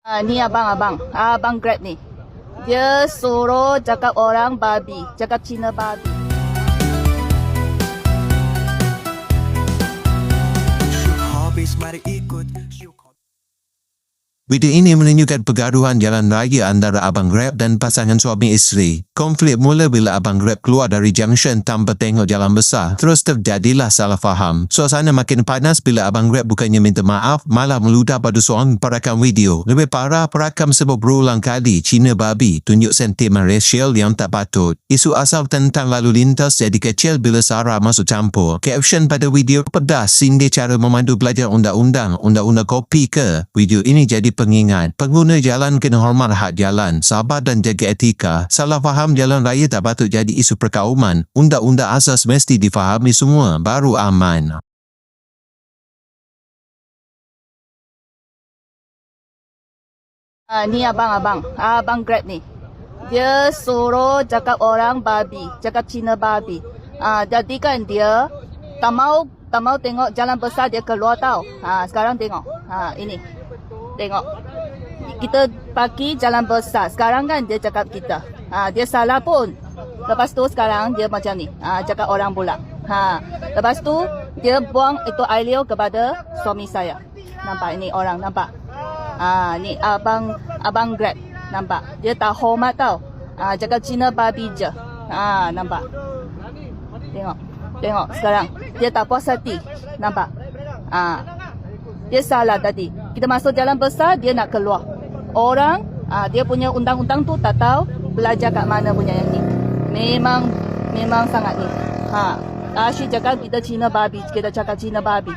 Ni abang Grab ni. Dia suruh cakap orang babi, cakap Cina babi. Video ini menunjukkan pergaduhan jalan raya antara Abang Grab dan pasangan suami isteri. Konflik mula bila Abang Grab keluar dari junction tanpa tengok jalan besar. Terus terjadilah salah faham. Suasana makin panas bila Abang Grab bukannya minta maaf, malah meludah pada seorang perakam video. Lebih parah, perakam sebut berulang kali Cina babi tunjuk sentimen rasial yang tak patut. Isu asal tentang lalu lintas jadi kecil bila sara masuk campur. Caption pada video pedas sindir cara memandu belajar undang-undang kopi ke. Video ini jadi pengingat, pengguna jalan kena hormat hak jalan, sabar dan jaga etika. Salah faham jalan raya tak patut jadi isu perkauman. Undang-undang asas mesti difahami semua, baru aman. Ni abang Grab ni. Dia suruh cakap orang babi, cakap Cina babi. Jadi kan dia tak mau tengok jalan besar dia keluar tau. Sekarang tengok. Ini. Tengok. Kita pakai jalan besar. Sekarang kan dia cakap kita. Dia salah pun. Lepas tu sekarang dia macam ni. Cakap orang pula. Lepas tu dia buang itu air liur kepada suami saya. Nampak ini orang nampak. Ni abang Grab. Nampak. Dia tak hormat tau. Cakap Cina babi je. Nampak. Tengok sekarang. Dia tak puas hati. Nampak. Dia salah tadi. Kita masuk jalan besar, dia nak keluar. Orang, dia punya undang-undang tu tak tahu belajar kat mana punya yang ni. Memang sangat ni. Asyik cakap kita Cina babi, kita cakap Cina babi.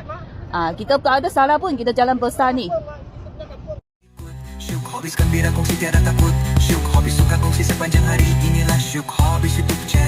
Kita tak ada salah pun, kita jalan besar ni. Syuk Hobbies gembira kongsi tiada takut. Syuk Hobbies suka kongsi sepanjang hari. Inilah Syuk Hobbies YouTube channel.